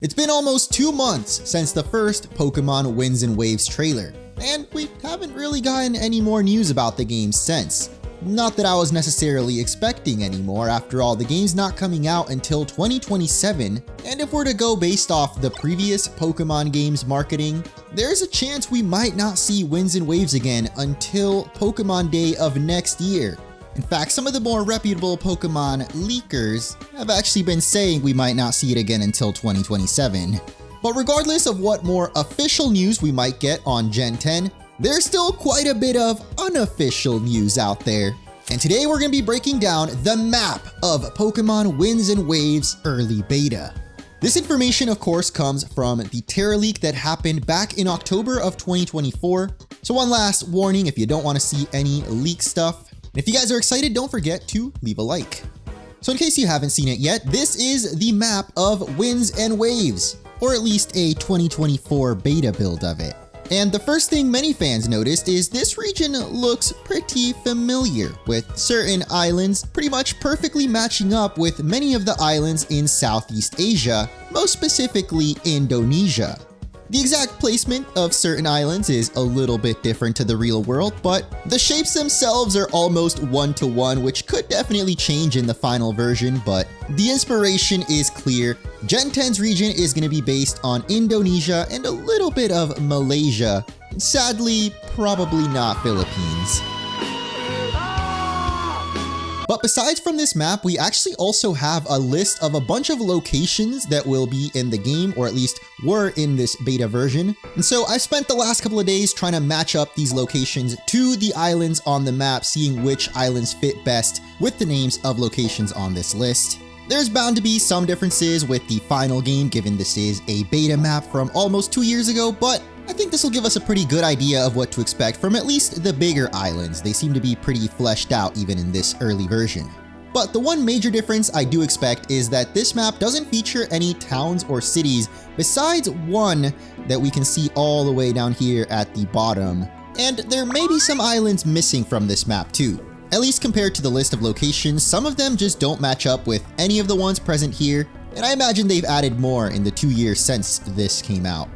It's been almost 2 months since the first Pokémon Winds and Waves trailer, and we haven't really gotten any more news about the game since. Not that I was necessarily expecting any more, after all, the game's not coming out until 2027, and if we're to go based off the previous Pokémon games marketing, there's a chance we might not see Winds and Waves again until Pokémon Day of next year. In fact, some of the more reputable Pokémon leakers have actually been saying we might not see it again until 2027. But regardless of what more official news we might get on Gen 10, there's still quite a bit of unofficial news out there. And today we're going to be breaking down the map of Pokémon Winds and Waves Early Beta. This information, of course, comes from the Terra leak that happened back in October of 2024. So one last warning, if you don't want to see any leak stuff, if you guys are excited, don't forget to leave a like. So in case you haven't seen it yet, this is the map of Winds and Waves, or at least a 2024 beta build of it. And the first thing many fans noticed is this region looks pretty familiar, with certain islands pretty much perfectly matching up with many of the islands in Southeast Asia, most specifically Indonesia. The exact placement of certain islands is a little bit different to the real world, but the shapes themselves are almost one-to-one, which could definitely change in the final version, but the inspiration is clear. Gen 10's region is going to be based on Indonesia and a little bit of Malaysia. Sadly, probably not Philippines. But besides from this map, we actually also have a list of a bunch of locations that will be in the game, or at least were in this beta version. And so I spent the last couple of days trying to match up these locations to the islands on the map, seeing which islands fit best with the names of locations on this list. There's bound to be some differences with the final game, given this is a beta map from almost 2 years ago, but I think this will give us a pretty good idea of what to expect from at least the bigger islands. They seem to be pretty fleshed out even in this early version. But the one major difference I do expect is that this map doesn't feature any towns or cities besides one that we can see all the way down here at the bottom. And there may be some islands missing from this map too. At least compared to the list of locations, some of them just don't match up with any of the ones present here, and I imagine they've added more in the 2 years since this came out.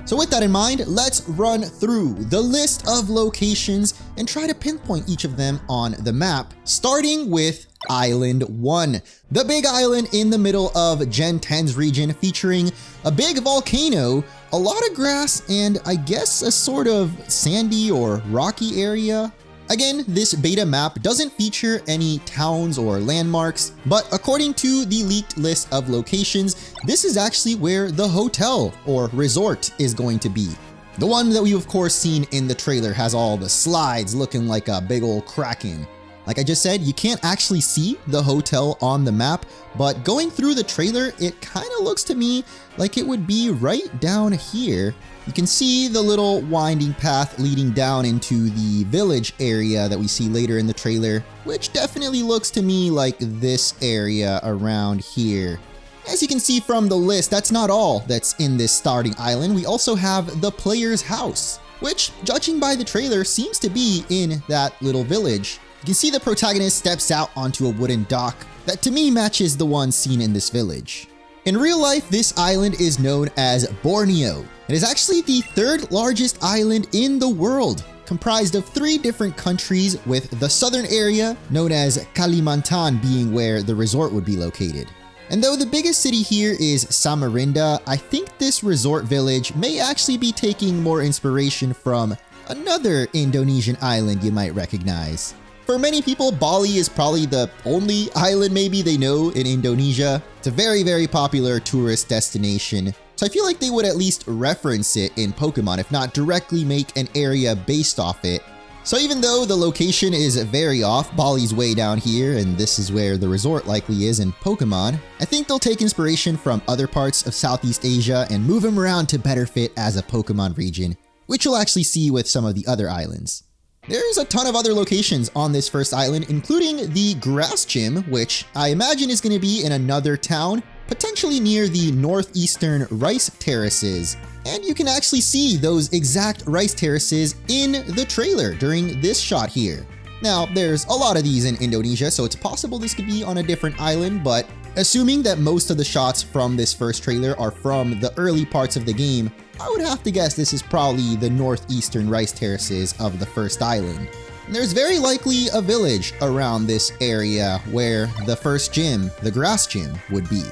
So with that in mind, let's run through the list of locations and try to pinpoint each of them on the map, starting with Island 1, the big island in the middle of Gen 10's region, featuring a big volcano, a lot of grass, and I guess a sort of sandy or rocky area. Again, this beta map doesn't feature any towns or landmarks, but according to the leaked list of locations, this is actually where the hotel or resort is going to be. The one that we've of course seen in the trailer has all the slides looking like a big old kraken. Like I just said, you can't actually see the hotel on the map, but going through the trailer, it kind of looks to me like it would be right down here. You can see the little winding path leading down into the village area that we see later in the trailer, which definitely looks to me like this area around here. As you can see from the list, that's not all that's in this starting island. We also have the player's house, which, judging by the trailer, seems to be in that little village. You can see the protagonist steps out onto a wooden dock that to me matches the one seen in this village. In real life, this island is known as Borneo. It is actually the third largest island in the world, comprised of 3 different countries, with the southern area known as Kalimantan being where the resort would be located. And though the biggest city here is Samarinda, I think this resort village may actually be taking more inspiration from another Indonesian island you might recognize. For many people, Bali is probably the only island maybe they know in Indonesia. It's a very, very popular tourist destination, so I feel like they would at least reference it in Pokemon, if not directly make an area based off it. So even though the location is very off, Bali's way down here, and this is where the resort likely is in Pokemon, I think they'll take inspiration from other parts of Southeast Asia and move them around to better fit as a Pokemon region, which you'll actually see with some of the other islands. There's a ton of other locations on this first island, including the grass gym, which I imagine is going to be in another town, potentially near the northeastern rice terraces. And you can actually see those exact rice terraces in the trailer during this shot here. Now, there's a lot of these in Indonesia, so it's possible this could be on a different island, but Assuming that most of the shots from this first trailer are from the early parts of the game, I would have to guess this is probably the northeastern rice terraces of the first island. And there's very likely a village around this area where the first gym, the grass gym, would be.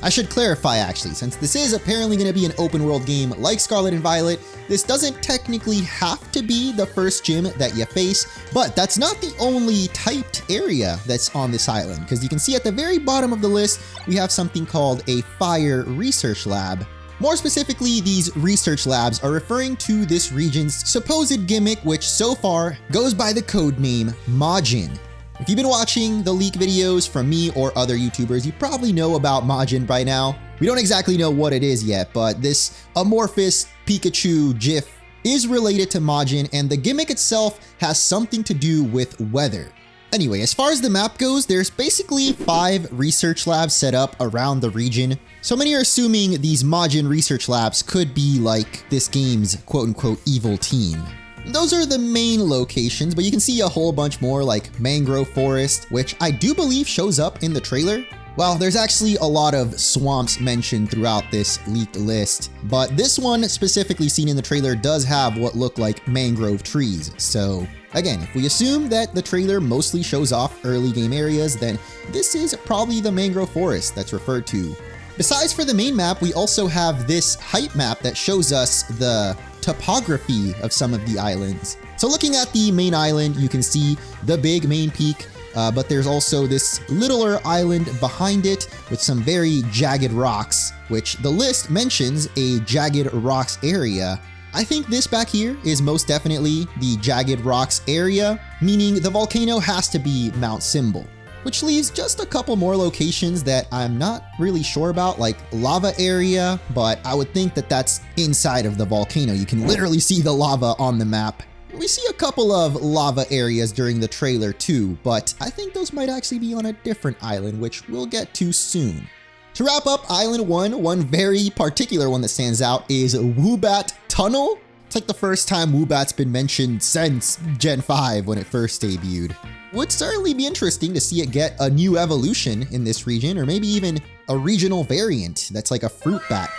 I should clarify actually, since this is apparently going to be an open world game like Scarlet and Violet, this doesn't technically have to be the first gym that you face, but that's not the only typed area that's on this island, because you can see at the very bottom of the list, we have something called a fire research lab. More specifically, these research labs are referring to this region's supposed gimmick, which so far goes by the codename Majin. If you've been watching the leak videos from me or other YouTubers, you probably know about Majin by now. We don't exactly know what it is yet, but this amorphous Pikachu GIF is related to Majin, and the gimmick itself has something to do with weather. Anyway, as far as the map goes, there's basically 5 research labs set up around the region. So many are assuming these Majin research labs could be like this game's quote-unquote evil team. Those are the main locations, but you can see a whole bunch more like mangrove forest, which I do believe shows up in the trailer. Well, there's actually a lot of swamps mentioned throughout this leaked list, but this one specifically seen in the trailer does have what look like mangrove trees. So again, if we assume that the trailer mostly shows off early game areas, then this is probably the mangrove forest that's referred to. Besides for the main map, we also have this height map that shows us the topography of some of the islands. So looking at the main island, you can see the big main peak, but there's also this littler island behind it with some very jagged rocks, which the list mentions a jagged rocks area. I think this back here is most definitely the jagged rocks area, meaning the volcano has to be Mount Symbol. Which leaves just a couple more locations that I'm not really sure about, like lava area, but I would think that that's inside of the volcano. You can literally see the lava on the map. We see a couple of lava areas during the trailer too, but I think those might actually be on a different island, which we'll get to soon. To wrap up Island 1, one very particular one that stands out is Woobat Tunnel. It's like the first time Woobat's been mentioned since Gen 5 when it first debuted. Would certainly be interesting to see it get a new evolution in this region, or maybe even a regional variant that's like a fruit bat.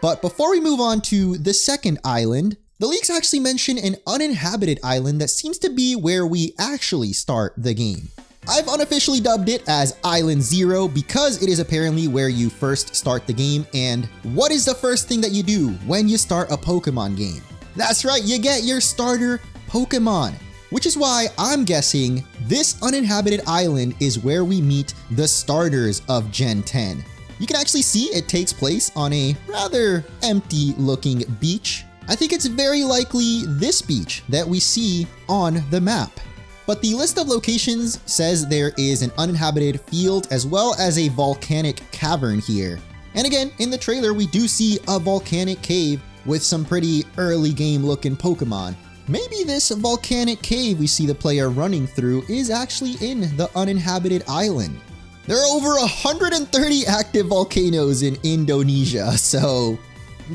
But before we move on to the second island, the leaks actually mention an uninhabited island that seems to be where we actually start the game. I've unofficially dubbed it as Island 0 because it is apparently where you first start the game. And what is the first thing that you do when you start a Pokemon game? That's right, you get your starter Pokemon. Which is why I'm guessing this uninhabited island is where we meet the starters of Gen 10. You can actually see it takes place on a rather empty looking beach. I think it's very likely this beach that we see on the map. But the list of locations says there is an uninhabited field as well as a volcanic cavern here. And again, in the trailer, we do see a volcanic cave with some pretty early game looking Pokemon. Maybe this volcanic cave we see the player running through is actually in the uninhabited island. There are over 130 active volcanoes in Indonesia, so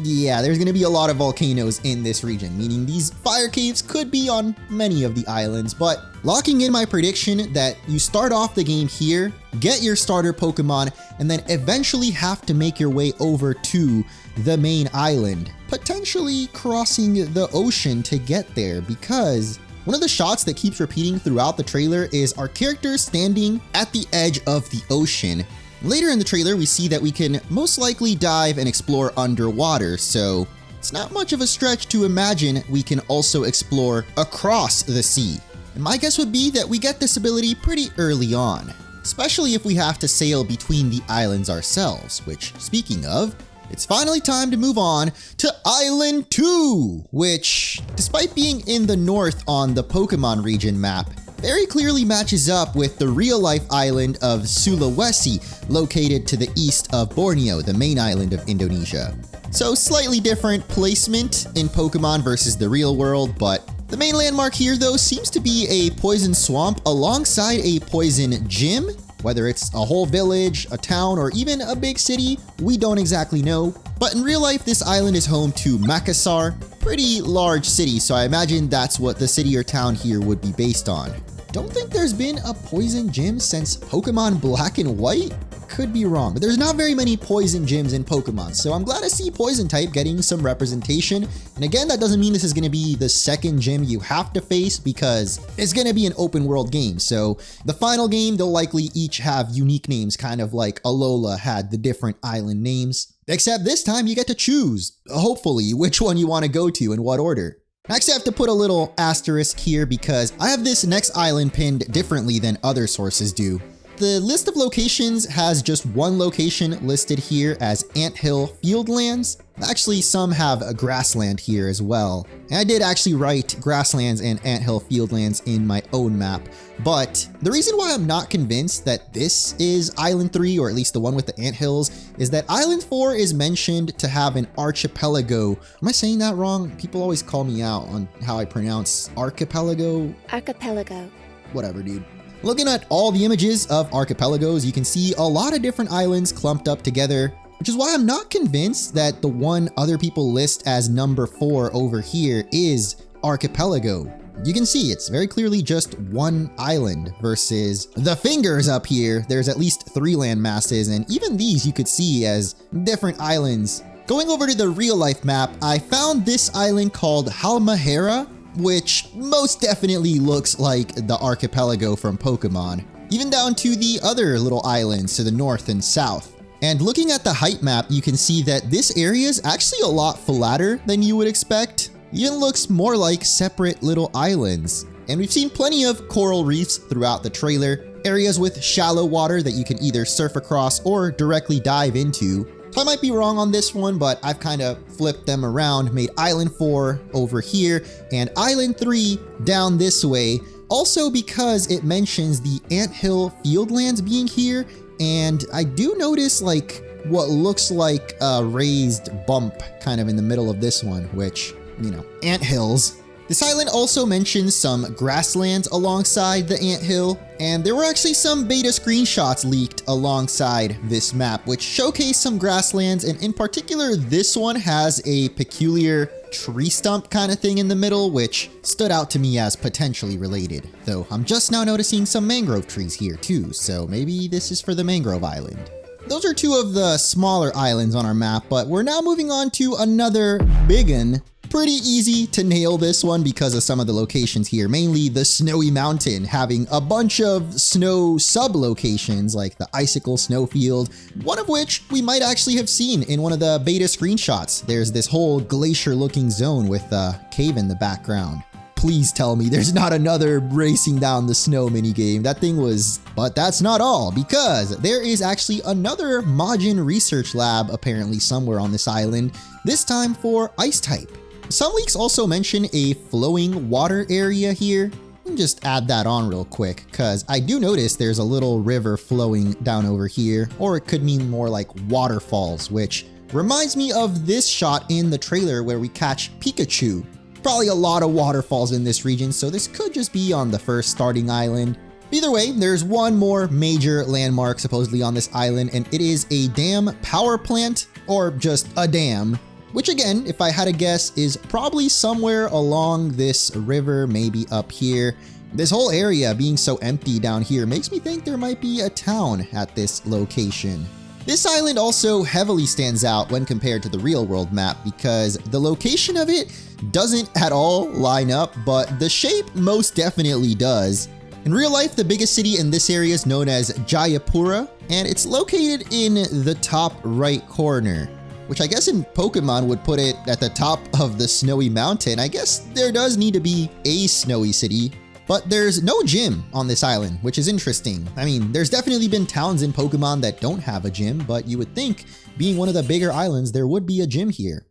yeah, there's gonna be a lot of volcanoes in this region, meaning these fire caves could be on many of the islands, but locking in my prediction that you start off the game here, get your starter Pokemon, and then eventually have to make your way over to the main island, potentially crossing the ocean to get there, because one of the shots that keeps repeating throughout the trailer is our characters standing at the edge of the ocean. Later in the trailer, we see that we can most likely dive and explore underwater, so it's not much of a stretch to imagine we can also explore across the sea. And my guess would be that we get this ability pretty early on, especially if we have to sail between the islands ourselves, which, speaking of, it's finally time to move on to Island 2, which, despite being in the north on the Pokemon region map, very clearly matches up with the real-life island of Sulawesi, located to the east of Borneo, the main island of Indonesia. So slightly different placement in Pokemon versus the real world, but the main landmark here though seems to be a poison swamp alongside a poison gym. Whether it's a whole village, a town, or even a big city, we don't exactly know. But in real life, this island is home to Makassar, pretty large city, so I imagine that's what the city or town here would be based on. Don't think there's been a poison gym since Pokemon Black and White? could be wrong, but there's not very many poison gyms in Pokemon, so I'm glad to see poison type getting some representation. And again, that doesn't mean this is going to be the second gym you have to face, because it's going to be an open world game. So the final game, they'll likely each have unique names, kind of like Alola had the different island names. Except this time you get to choose, hopefully, which one you want to go to in what order. Actually, I have to put a little asterisk here because I have this next island pinned differently than other sources do. The list of locations has just one location listed here as Anthill Fieldlands. Actually, some have a grassland here as well. And I did actually write grasslands and Anthill Fieldlands in my own map. But the reason why I'm not convinced that this is Island 3, or at least the one with the anthills, is that Island 4 is mentioned to have an archipelago. Am I saying that wrong? People always call me out on how I pronounce archipelago. Archipelago. Whatever, dude. Looking at all the images of archipelagos, you can see a lot of different islands clumped up together, which is why I'm not convinced that the one other people list as number 4 over here is archipelago. You can see it's very clearly just one island versus the fingers up here. There's at least 3 land masses, and even these you could see as different islands. Going over to the real life map, I found this island called Halmahera, which most definitely looks like the archipelago from Pokemon, even down to the other little islands to the north and south. And looking at the height map, you can see that this area is actually a lot flatter than you would expect. Even looks more like separate little islands. And we've seen plenty of coral reefs throughout the trailer, areas with shallow water that you can either surf across or directly dive into. So I might be wrong on this one, but I've kind of flipped them around, made Island 4 over here and Island 3 down this way. Also because it mentions the Anthill Fieldlands being here, and I do notice like what looks like a raised bump kind of in the middle of this one, which, you know, anthills. This island also mentions some grasslands alongside the anthill, and there were actually some beta screenshots leaked alongside this map, which showcase some grasslands, and in particular, this one has a peculiar tree stump kind of thing in the middle, which stood out to me as potentially related. Though I'm just now noticing some mangrove trees here too, so maybe this is for the mangrove island. Those are 2 of the smaller islands on our map, but we're now moving on to another big one. Pretty easy to nail this one because of some of the locations here, mainly the Snowy Mountain having a bunch of snow sub-locations like the Icicle Snowfield, one of which we might actually have seen in one of the beta screenshots. There's this whole glacier-looking zone with a cave in the background. Please tell me there's not another racing down the snow minigame. That thing was... But that's not all, because there is actually another Majin research lab apparently somewhere on this island, this time for ice type. Some leaks also mention a flowing water area here. Let me just add that on real quick, because I do notice there's a little river flowing down over here, or it could mean more like waterfalls, which reminds me of this shot in the trailer where we catch Pikachu. Probably a lot of waterfalls in this region, so this could just be on the first starting island. Either way, there's one more major landmark supposedly on this island, and it is a dam power plant, or just a dam. Which again, if I had to guess, is probably somewhere along this river, maybe up here. This whole area being so empty down here makes me think there might be a town at this location. This island also heavily stands out when compared to the real world map because the location of it doesn't at all line up, but the shape most definitely does. In real life, the biggest city in this area is known as Jayapura, and it's located in the top right corner, which I guess in Pokemon would put it at the top of the Snowy Mountain. I guess there does need to be a snowy city, but there's no gym on this island, which is interesting. I mean, there's definitely been towns in Pokemon that don't have a gym, but you would think, being one of the bigger islands, there would be a gym here.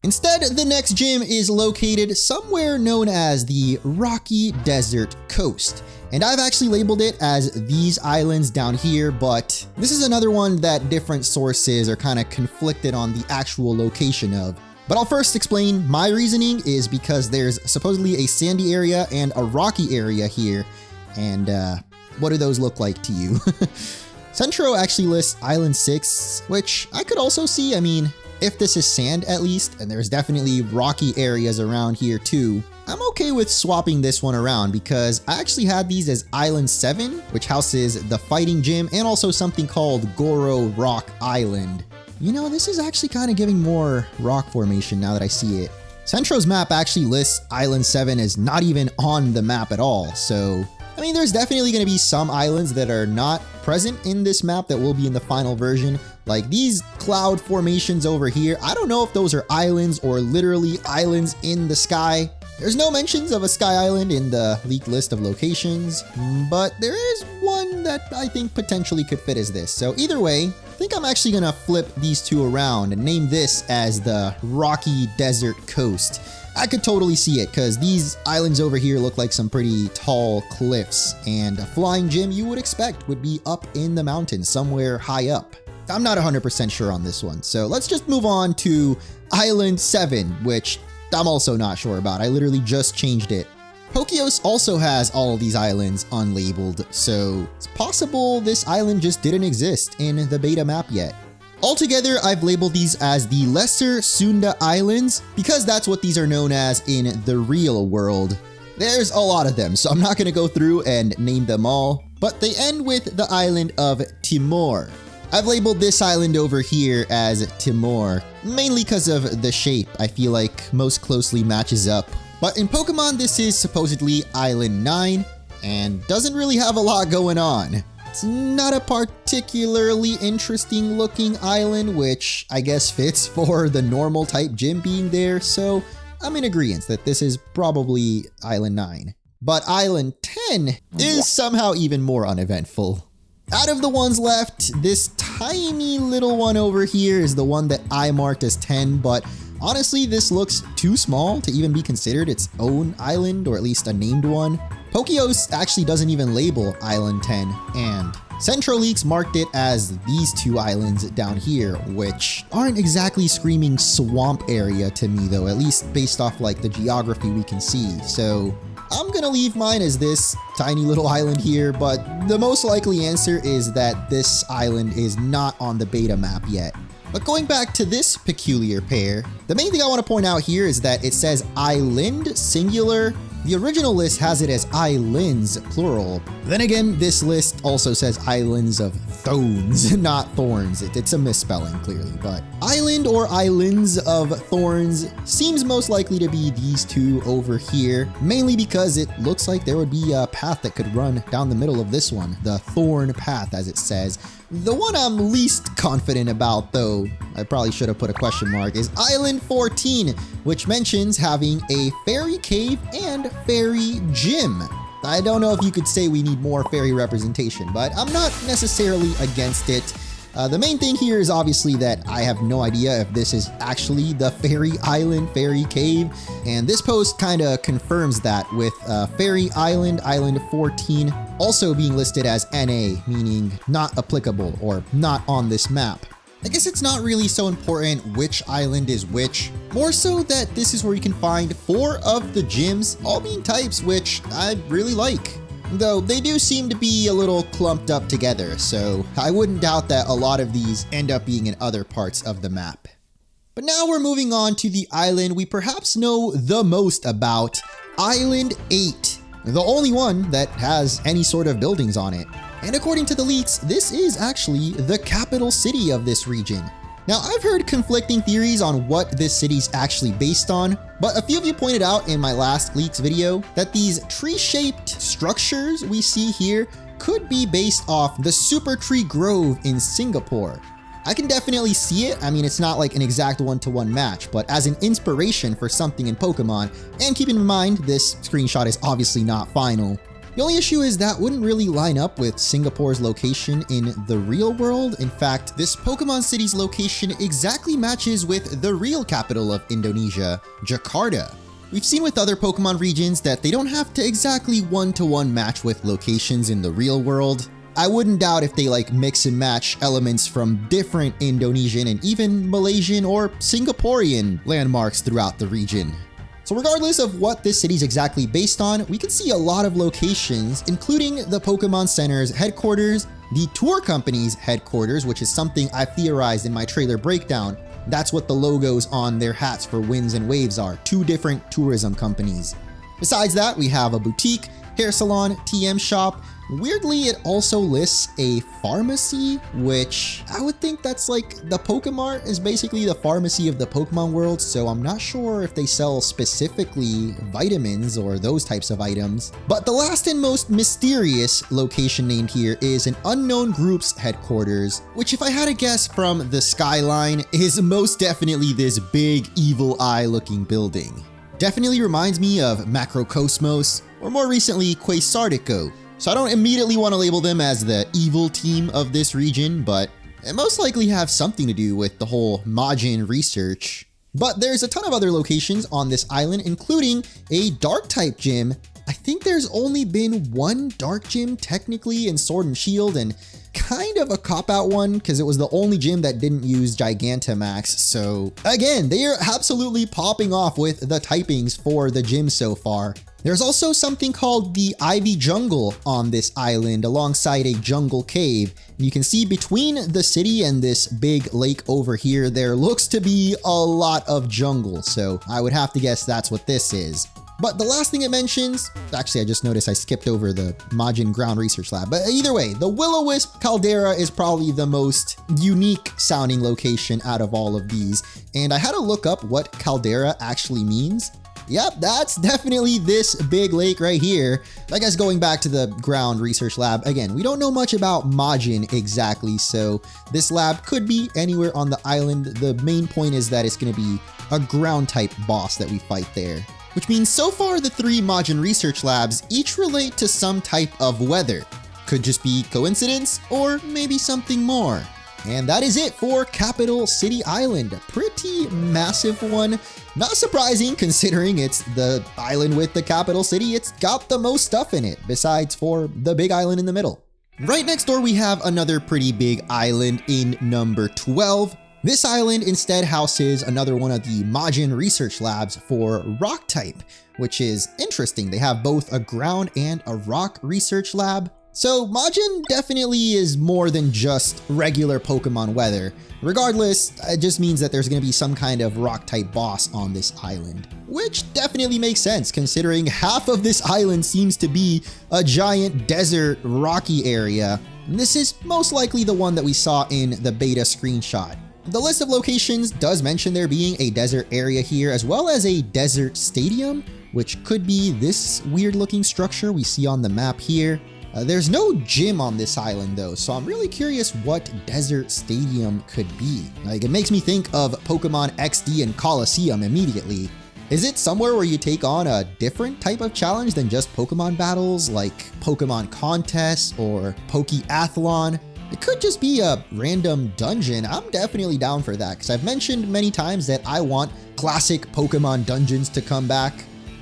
Instead, the next gym is located somewhere known as the Rocky Desert Coast. And I've actually labeled it as these islands down here, but this is another one that different sources are kind of conflicted on the actual location of. But I'll first explain my reasoning is because there's supposedly a sandy area and a rocky area here. And what do those look like to you? Centro actually lists Island 6, which I could also see. I mean, if this is sand at least, and there's definitely rocky areas around here too, I'm okay with swapping this one around because I actually had these as Island 7, which houses the fighting gym and also something called Goro Rock Island. You know, this is actually kind of giving more rock formation now that I see it. Centro's map actually lists Island 7 as not even on the map at all, so I mean, there's definitely going to be some islands that are not present in this map that will be in the final version. Like these cloud formations over here, I don't know if those are islands or literally islands in the sky. There's no mentions of a sky island in the leaked list of locations, but there is one that I think potentially could fit as this. So either way, I think I'm actually going to flip these two around and name this as the Rocky Desert Coast. I could totally see it because these islands over here look like some pretty tall cliffs, and a flying gym you would expect would be up in the mountains somewhere high up. I'm not 100% sure on this one, so let's just move on to Island 7, which I'm also not sure about. I literally just changed it. Pokeos also has all of these islands unlabeled, so it's possible this island just didn't exist in the beta map yet. Altogether, I've labeled these as the Lesser Sunda Islands because that's what these are known as in the real world. There's a lot of them, so I'm not going to go through and name them all, but they end with the island of Timor. I've labeled this island over here as Timor, mainly because of the shape I feel like most closely matches up. But in Pokemon, this is supposedly Island 9 and doesn't really have a lot going on. It's not a particularly interesting looking island, which I guess fits for the normal type gym being there, so I'm in agreement that this is probably Island 9. But Island 10 is somehow even more uneventful. Out of the ones left, this tiny little one over here is the one that I marked as 10, but honestly, this looks too small to even be considered its own island, or at least a named one. Pokeos actually doesn't even label Island 10, and CentroLeaks marked it as these two islands down here, which aren't exactly screaming swamp area to me though, at least based off like the geography we can see. So I'm gonna leave mine as this tiny little island here, but the most likely answer is that this island is not on the beta map yet. But going back to this peculiar pair, the main thing I want to point out here is that it says island singular. The original list has it as islands plural. Then again, this list also says islands of thorns, not thorns. It's a misspelling clearly, but island or islands of thorns seems most likely to be these two over here, mainly because it looks like there would be a path that could run down the middle of this one, the thorn path as it says. The one I'm least confident about though, I probably should have put a question mark, is Island 14, which mentions having a fairy cave and fairy gym. I don't know if you could say we need more fairy representation, but I'm not necessarily against it. The main thing here is obviously that I have no idea if this is actually the Fairy Island, Fairy Cave, and this post kind of confirms that with Fairy Island, Island 14, also being listed as NA, meaning not applicable or not on this map. I guess it's not really so important which island is which, more so that this is where you can find 4 of the gyms, all being types which I really like. Though they do seem to be a little clumped up together, so I wouldn't doubt that a lot of these end up being in other parts of the map. But now we're moving on to the island we perhaps know the most about, Island 8, the only one that has any sort of buildings on it. And according to the leaks, this is actually the capital city of this region. Now, I've heard conflicting theories on what this city's actually based on, but a few of you pointed out in my last leaks video that these tree-shaped structures we see here could be based off the Super Tree Grove in Singapore. I can definitely see it. I mean, it's not like an exact one-to-one match, but as an inspiration for something in Pokemon, and keeping in mind this screenshot is obviously not final. The only issue is that wouldn't really line up with Singapore's location in the real world. In fact, this Pokemon city's location exactly matches with the real capital of Indonesia, Jakarta. We've seen with other Pokemon regions that they don't have to exactly one-to-one match with locations in the real world. I wouldn't doubt if they like mix and match elements from different Indonesian and even Malaysian or Singaporean landmarks throughout the region. So regardless of what this city's exactly based on, we can see a lot of locations, including the Pokemon Center's headquarters, the tour company's headquarters, which is something I theorized in my trailer breakdown. That's what the logos on their hats for Winds and Waves are, 2 different tourism companies. Besides that, we have a boutique, hair salon, TM shop. Weirdly, it also lists a pharmacy, which I would think that's like the Pokemart is basically the pharmacy of the Pokemon world, so I'm not sure if they sell specifically vitamins or those types of items. But the last and most mysterious location named here is an unknown group's headquarters, which if I had to guess from the skyline is most definitely this big evil eye looking building. Definitely reminds me of Macrocosmos, or more recently Quasartico. So I don't immediately want to label them as the evil team of this region, but it most likely have something to do with the whole Majin research. But there's a ton of other locations on this island, including a dark type gym. I think there's only been one dark gym technically in Sword and Shield, and kind of a cop-out one because it was the only gym that didn't use Gigantamax. So again, they are absolutely popping off with the typings for the gym so far. There's also something called the Ivy Jungle on this island alongside a jungle cave. You can see between the city and this big lake over here, there looks to be a lot of jungle. So I would have to guess that's what this is. But the last thing it mentions, actually I just noticed I skipped over the Majin Ground Research Lab, but either way, the Will-O-Wisp Caldera is probably the most unique sounding location out of all of these. And I had to look up what caldera actually means. Yep, that's definitely this big lake right here. I guess going back to the ground research lab, again, we don't know much about Majin exactly, so this lab could be anywhere on the island. The main point is that it's going to be a ground type boss that we fight there. Which means so far the 3 Majin research labs each relate to some type of weather. Could just be coincidence or maybe something more. And that is it for Capital City Island. A pretty massive one. Not surprising considering it's the island with the capital city. It's got the most stuff in it besides for the big island in the middle. Right next door we have another pretty big island in number 12. This island instead houses another one of the Majin research labs for rock type, which is interesting. They have both a ground and a rock research lab. So Majin definitely is more than just regular Pokemon weather. Regardless, it just means that there's going to be some kind of rock type boss on this island, which definitely makes sense considering half of this island seems to be a giant desert rocky area. And this is most likely the one that we saw in the beta screenshot. The list of locations does mention there being a desert area here as well as a desert stadium, which could be this weird looking structure we see on the map here. There's no gym on this island though, so I'm really curious what desert stadium could be. Like, it makes me think of Pokemon XD and Coliseum immediately. Is it somewhere where you take on a different type of challenge than just Pokemon battles, like Pokemon contests or Pokeathlon? It could just be a random dungeon. I'm definitely down for that because I've mentioned many times that I want classic Pokemon dungeons to come back.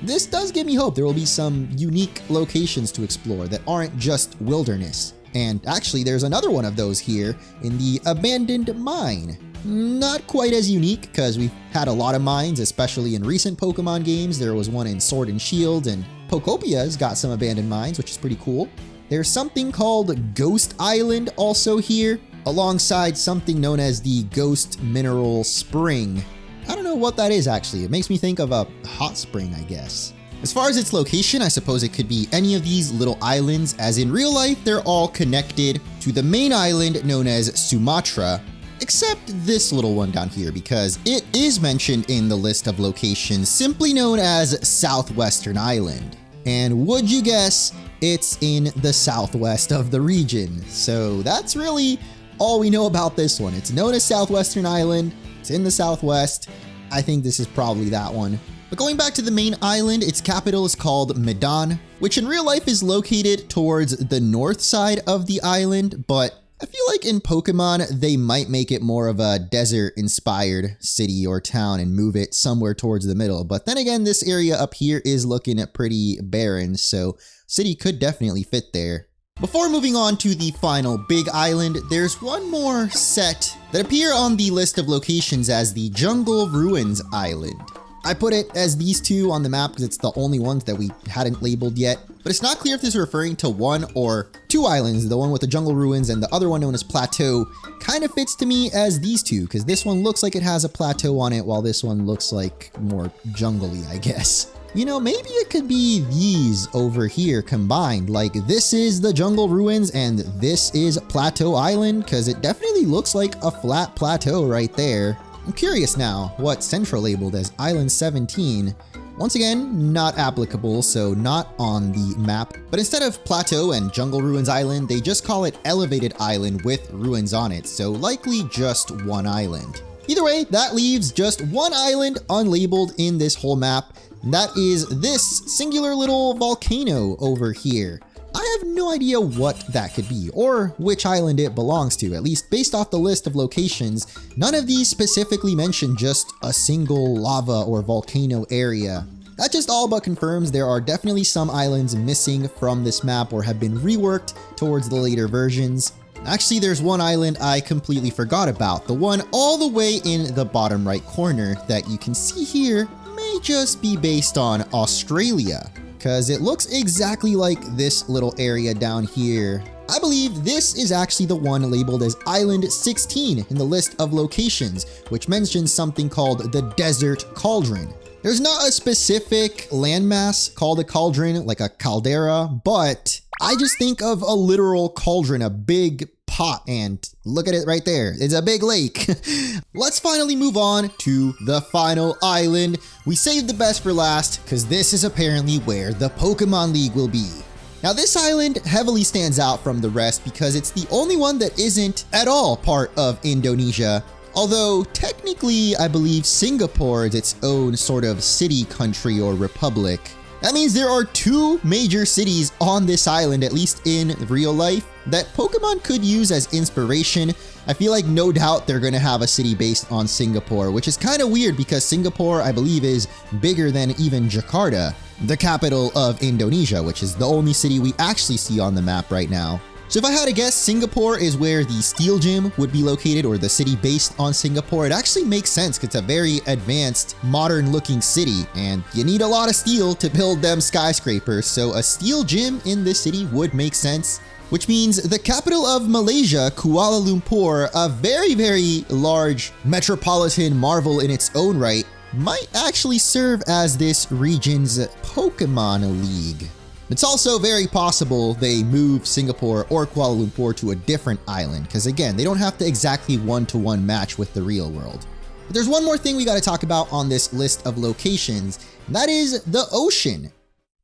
This does give me hope there will be some unique locations to explore that aren't just wilderness. And actually, there's another one of those here in the abandoned mine. Not quite as unique because we've had a lot of mines, especially in recent Pokemon games. There was one in Sword and Shield, and Pocopia's got some abandoned mines, which is pretty cool. There's something called Ghost Island also here, alongside something known as the Ghost Mineral Spring. I don't know what that is actually. It makes me think of a hot spring, I guess. As far as its location, I suppose it could be any of these little islands, as in real life, they're all connected to the main island known as Sumatra, except this little one down here, because it is mentioned in the list of locations simply known as Southwestern Island. And would you guess, it's in the southwest of the region. So that's really all we know about this one. It's known as Southwestern Island. It's in the southwest. I think this is probably that one. But going back to the main island, its capital is called Medan, which in real life is located towards the north side of the island, but I feel like in Pokemon, they might make it more of a desert-inspired city or town and move it somewhere towards the middle. But then again, this area up here is looking pretty barren, so city could definitely fit there. Before moving on to the final big island, there's one more set that appear on the list of locations as the Jungle Ruins Island. I put it as these two on the map because it's the only ones that we hadn't labeled yet, but it's not clear if this is referring to one or two islands. The one with the jungle ruins and the other one known as Plateau kind of fits to me as these two because this one looks like it has a plateau on it while this one looks like more jungly, I guess. You know, maybe it could be these over here combined, like this is the jungle ruins and this is Plateau Island, because it definitely looks like a flat plateau right there. I'm curious now what Central labeled as Island 17. Once again, not applicable, so not on the map. But instead of Plateau and Jungle Ruins Island, they just call it Elevated Island with ruins on it, so likely just one island. Either way, that leaves just one island unlabeled in this whole map. And that is this singular little volcano over here. I have no idea what that could be or which island it belongs to, at least based off the list of locations. None of these specifically mention just a single lava or volcano area. That just all but confirms there are definitely some islands missing from this map or have been reworked towards the later versions. Actually, there's one island I completely forgot about, the one all the way in the bottom right corner that you can see here may just be based on Australia, because it looks exactly like this little area down here. I believe this is actually the one labeled as Island 16 in the list of locations, which mentions something called the Desert Cauldron. There's not a specific landmass called a cauldron, like a caldera, but I just think of a literal cauldron, a big pot, and look at it right there. It's a big lake. Let's finally move on to the final island. We saved the best for last because this is apparently where the Pokemon League will be. Now this island heavily stands out from the rest because it's the only one that isn't at all part of Indonesia. Although technically I believe Singapore is its own sort of city, country, or republic. That means there are two major cities on this island, at least in real life, that Pokemon could use as inspiration. I feel like no doubt they're going to have a city based on Singapore, which is kind of weird because Singapore, I believe, is bigger than even Jakarta, the capital of Indonesia, which is the only city we actually see on the map right now. So if I had to guess, Singapore is where the Steel Gym would be located, or the city based on Singapore. It actually makes sense because it's a very advanced, modern looking city, and you need a lot of steel to build them skyscrapers, so a Steel Gym in this city would make sense. Which means the capital of Malaysia, Kuala Lumpur, a very, very large metropolitan marvel in its own right, might actually serve as this region's Pokemon League. It's also very possible they move Singapore or Kuala Lumpur to a different island, because again, they don't have to exactly one-to-one match with the real world. But there's one more thing we got to talk about on this list of locations, and that is the ocean.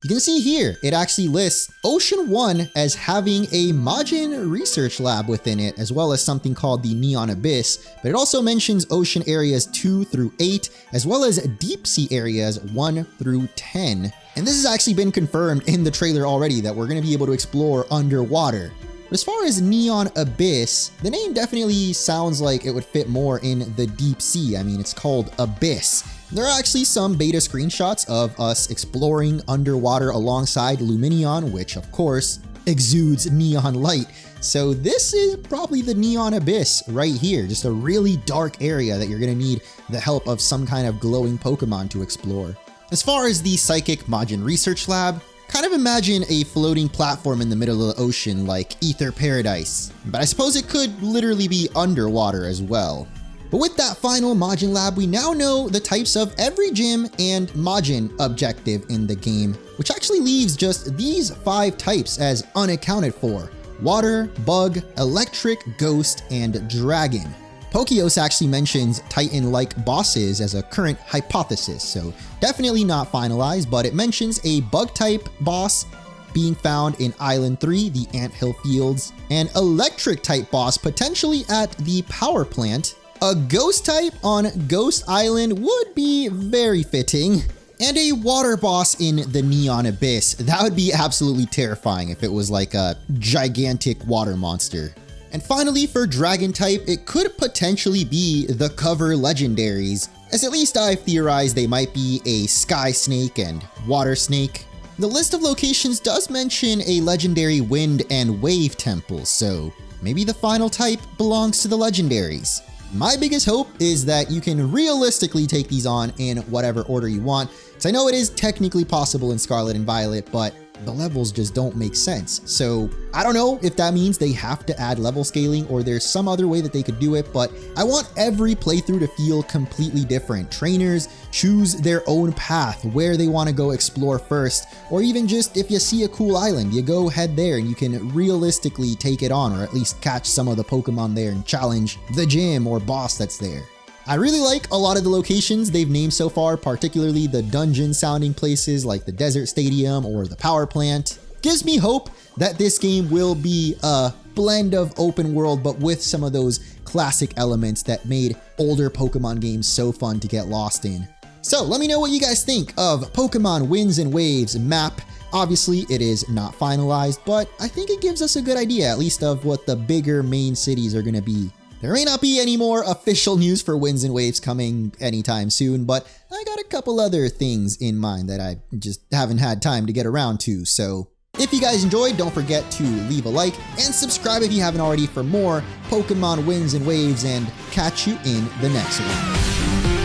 You can see here, it actually lists Ocean 1 as having a Majin research lab within it, as well as something called the Neon Abyss, but it also mentions ocean areas 2 through 8, as well as deep sea areas 1 through 10. And this has actually been confirmed in the trailer already that we're going to be able to explore underwater. But as far as Neon Abyss, the name definitely sounds like it would fit more in the deep sea. I mean, it's called Abyss. There are actually some beta screenshots of us exploring underwater alongside Luminion, which of course exudes neon light. So this is probably the Neon Abyss right here, just a really dark area that you're going to need the help of some kind of glowing Pokemon to explore. As far as the Psychic Majin Research Lab, kind of imagine a floating platform in the middle of the ocean like Ether Paradise, but I suppose it could literally be underwater as well. But with that final Majin Lab, we now know the types of every gym and Majin objective in the game, which actually leaves just these 5 types as unaccounted for: Water, Bug, Electric, Ghost, and Dragon. Pokeos actually mentions Titan-like bosses as a current hypothesis, so definitely not finalized, but it mentions a Bug-type boss being found in Island 3, the Anthill Fields, an Electric-type boss potentially at the power plant, a Ghost-type on Ghost Island would be very fitting, and a Water boss in the Neon Abyss. That would be absolutely terrifying if it was like a gigantic water monster. And finally, for Dragon type, it could potentially be the cover legendaries, as at least I've theorized they might be a Sky Snake and Water Snake. The list of locations does mention a legendary Wind and Wave temple, so maybe the final type belongs to the legendaries. My biggest hope is that you can realistically take these on in whatever order you want, because I know it is technically possible in Scarlet and Violet, but the levels just don't make sense. So I don't know if that means they have to add level scaling or there's some other way that they could do it, but I want every playthrough to feel completely different. Trainers choose their own path, where they want to go explore first, or even just if you see a cool island, you go head there and you can realistically take it on, or at least catch some of the Pokemon there and challenge the gym or boss that's there. I really like a lot of the locations they've named so far, particularly the dungeon sounding places like the desert stadium or the power plant. Gives me hope that this game will be a blend of open world, but with some of those classic elements that made older Pokemon games so fun to get lost in. So let me know what you guys think of Pokemon Winds and Waves map. Obviously, it is not finalized, but I think it gives us a good idea, at least of what the bigger main cities are going to be. There may not be any more official news for Winds and Waves coming anytime soon, but I got a couple other things in mind that I just haven't had time to get around to. So if you guys enjoyed, don't forget to leave a like and subscribe if you haven't already for more Pokemon Winds and Waves, and catch you in the next one.